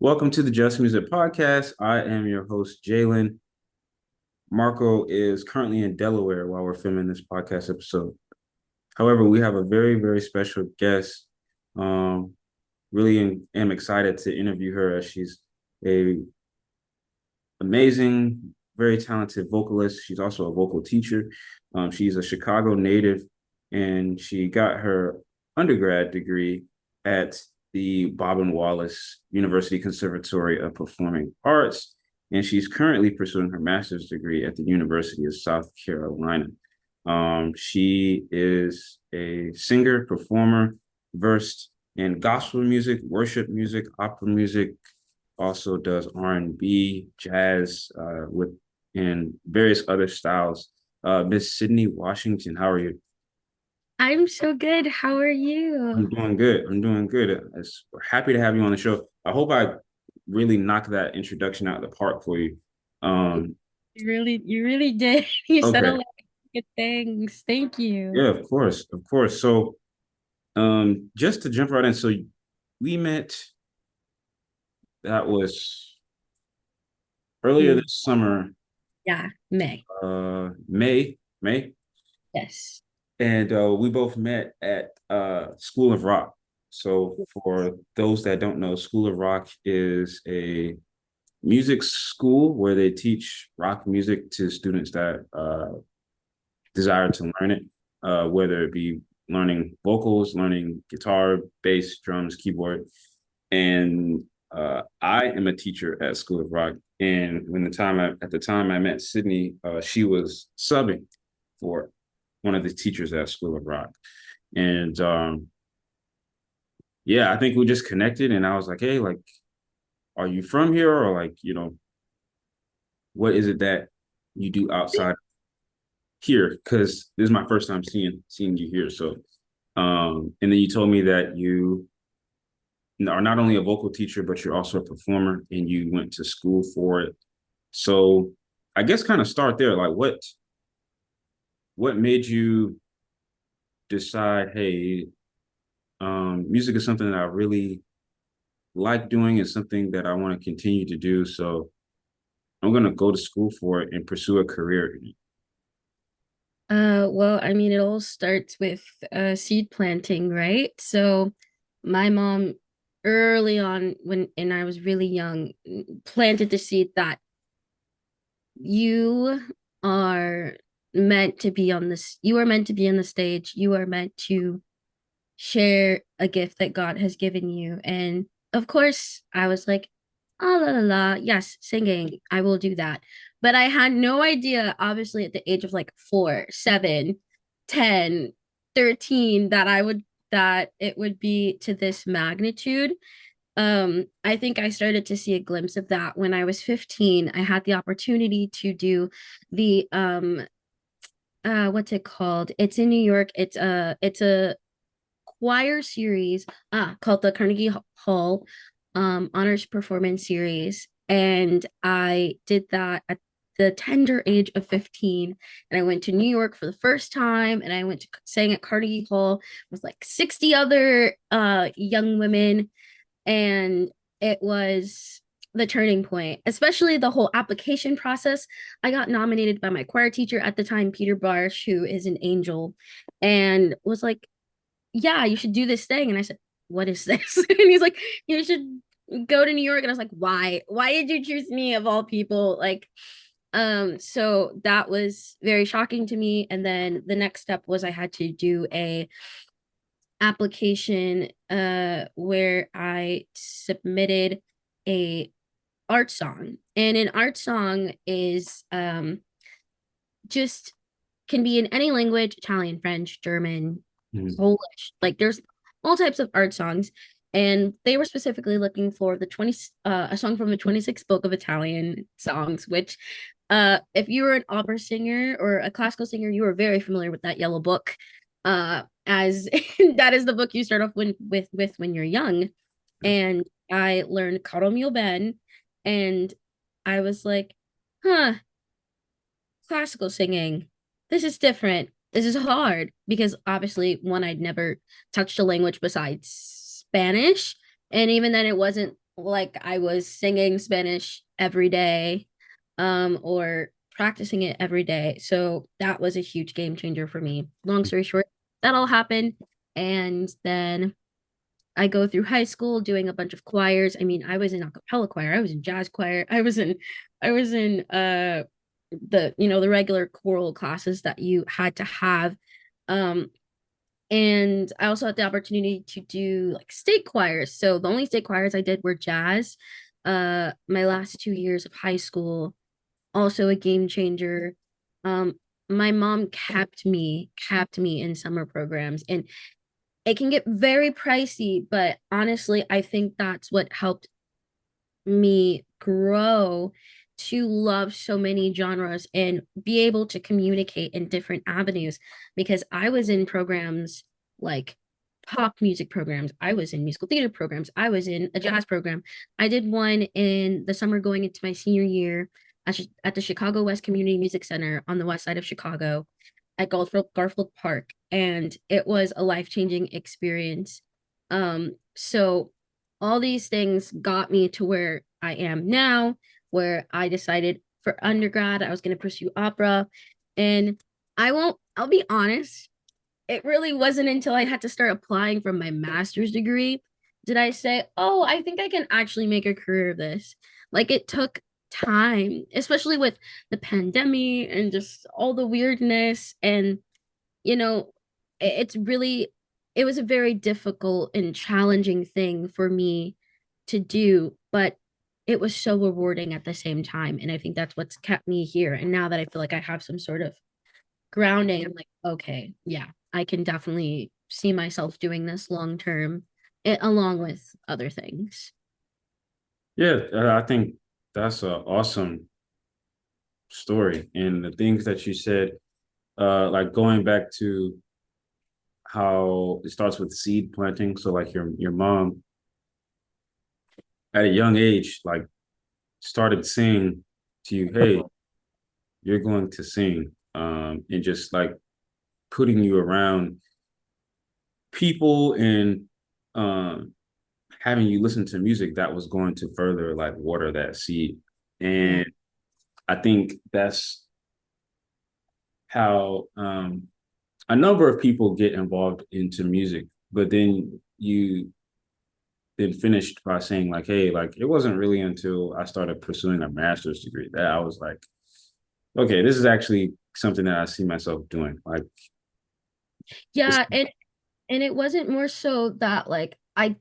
Welcome to the JusMusic Podcast. I am your host, Jalen. Marco is currently in Delaware while we're filming this podcast episode. However, we have a very, very special guest. Um, am excited to interview her as she's a amazing, very talented vocalist. She's also a vocal teacher. She's a Chicago native, and she got her undergrad degree at the Bob and Wallace University Conservatory of Performing Arts, and she's currently pursuing her master's degree at the University of South Carolina. She is a singer, performer, versed in gospel music, worship music, opera music, also does R&B, jazz, and various other styles. Miss Cydney Washington, how are you? I'm so good. How are I'm you? doing good. I'm doing good. We're happy to have you on the show. I hope I really knocked that introduction out of the park for you. Um, You really did. You said a okay. lot of good things. Thank you. Yeah, of course. Of course. So, just to jump right in, so we met, that was earlier Mm, this summer, yeah, May. May. Yes. And we both met at School of Rock. So for those that don't know, School of Rock is a music school where they teach rock music to students that desire to learn it, whether it be learning vocals, learning guitar, bass, drums, keyboard. And I am a teacher at School of Rock. And at the time I met Cydney, she was subbing for one of the teachers at School of Rock. And yeah, I think we just connected and I was like, hey, like, are you from here? Or like, what is it that you do outside here? Because this is my first time seeing you here. So and then you told me that you are not only a vocal teacher, but you're also a performer and you went to school for it. So I guess kind of start there. Like what made you decide, hey, music is something that I really like doing and something that I want to continue to do. So I'm going to go to school for it and pursue a career in it. Well, I mean, it all starts with seed planting, right? So my mom early on when I was really young planted the seed that you are meant to be on this, you are meant to be on the stage, you are meant to share a gift that God has given you. And of course, I was like, oh, la la la, yes, singing, I will do that. But I had no idea, obviously, at the age of like 4, 7, 10, 13, that it would be to this magnitude. I think I started to see a glimpse of that when I was 15. I had the opportunity to do the what's it called? It's in New York. It's a choir series called the Carnegie Hall Honors Performance Series. And I did that at the tender age of 15. And I went to New York for the first time and I went to sang at Carnegie Hall with like 60 other young women. And it was the turning point, especially the whole application process. I got nominated by my choir teacher at the time, Peter Barsh, who is an angel, and was like, yeah, you should do this thing. And I said, what is this? And he's like, you should go to New York. And I was like, why? Why did you choose me of all people? Like, so that was very shocking to me. And then the next step was I had to do a application where I submitted a art song. And an art song is just can be in any language, Italian, French, German, Mhm. Polish. Like there's all types of art songs. And they were specifically looking for the 20 a song from the 26th book of Italian songs, which if you were an opera singer or a classical singer, you were very familiar with that yellow book. As that is the book you start off with when you're young. And I learned Caro mio ben, and I was like, huh, classical singing. This is different. This is hard because obviously one I'd never touched a language besides Spanish, and even then it wasn't like I was singing Spanish every day, or practicing it every day. So that was a huge game changer for me. Long story short, that all happened. And then I go through high school doing a bunch of choirs. I mean, I was in a cappella choir, I was in jazz choir, I was in the, the regular choral classes that you had to have. Um, and I also had the opportunity to do like state choirs. So the only state choirs I did were jazz. My last 2 years of high school, also a game changer. Um, my mom kept me in summer programs, and it can get very pricey, but honestly, I think that's what helped me grow to love so many genres and be able to communicate in different avenues, because I was in programs like pop music programs, I was in musical theater programs, I was in a jazz program. I did one in the summer going into my senior year at the Chicago West Community Music Center on the west side of Chicago at Garfield Park, and it was a life-changing experience. So all these things got me to where I am now, where I decided for undergrad I was going to pursue opera. And I'll be honest, it really wasn't until I had to start applying for my master's degree did I say, oh, I think I can actually make a career of this. Like it took time, especially with the pandemic and just all the weirdness. And, you know, it's really, it was a very difficult and challenging thing for me to do, but it was so rewarding at the same time. And I think that's what's kept me here. And now that I feel like I have some sort of grounding, I'm like, okay, yeah, I can definitely see myself doing this long term, along with other things. Yeah, I think that's an awesome story. And the things that you said, like going back to how it starts with seed planting. So like your mom at a young age, like started saying to you, hey, you're going to sing. And just like putting you around people and um having you listen to music that was going to further like water that seed. Yeah. And I think that's how a number of people get involved into music, but then you then finished by saying like, hey, like it wasn't really until I started pursuing a master's degree that I was like, okay, this is actually something that I see myself doing. Like this. Yeah, and it wasn't more so that like I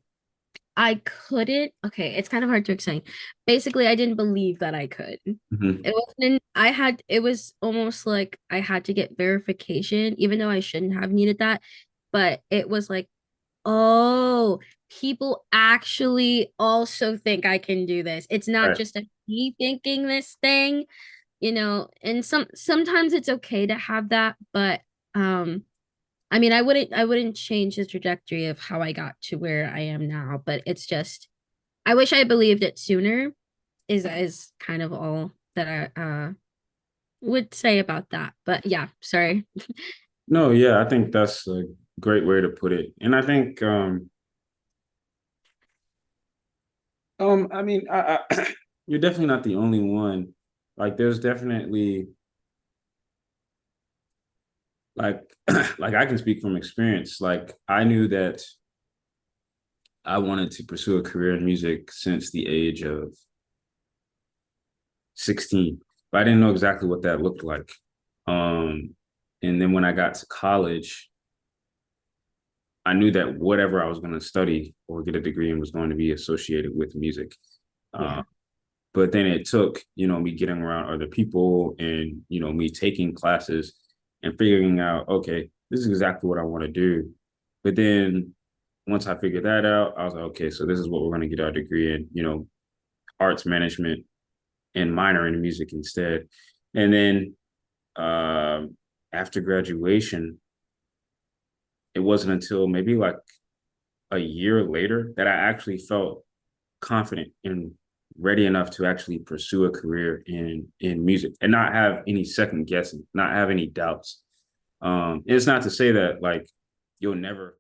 couldn't. Okay, it's kind of hard to explain. Basically, I didn't believe that I could. Mhm. It wasn't, it was almost like I had to get verification, even though I shouldn't have needed that. But it was like, oh, people actually also think I can do this. It's not Right. just a me thinking this thing, and sometimes it's okay to have that, but I mean, I wouldn't change the trajectory of how I got to where I am now, but it's just I wish I believed it sooner is kind of all that I would say about that. But yeah, sorry. No, yeah, I think that's a great way to put it. And I think I mean you're definitely not the only one. Like there's definitely like like I can speak from experience. Like I knew that I wanted to pursue a career in music since the age of 16, but I didn't know exactly what that looked like. Um, and then when I got to college, I knew that whatever I was going to study or get a degree in was going to be associated with music. Uh, Yeah. but then it took, me getting around other people and, me taking classes and figuring out, okay, this is exactly what I want to do. But then once I figured that out, I was like, okay, so this is what we're going to get our degree in, arts management and minor in music instead. And then after graduation, it wasn't until maybe like a year later that I actually felt confident and ready enough to actually pursue a career in music and not have any second guessing, not have any doubts. It's not to say that like you'll never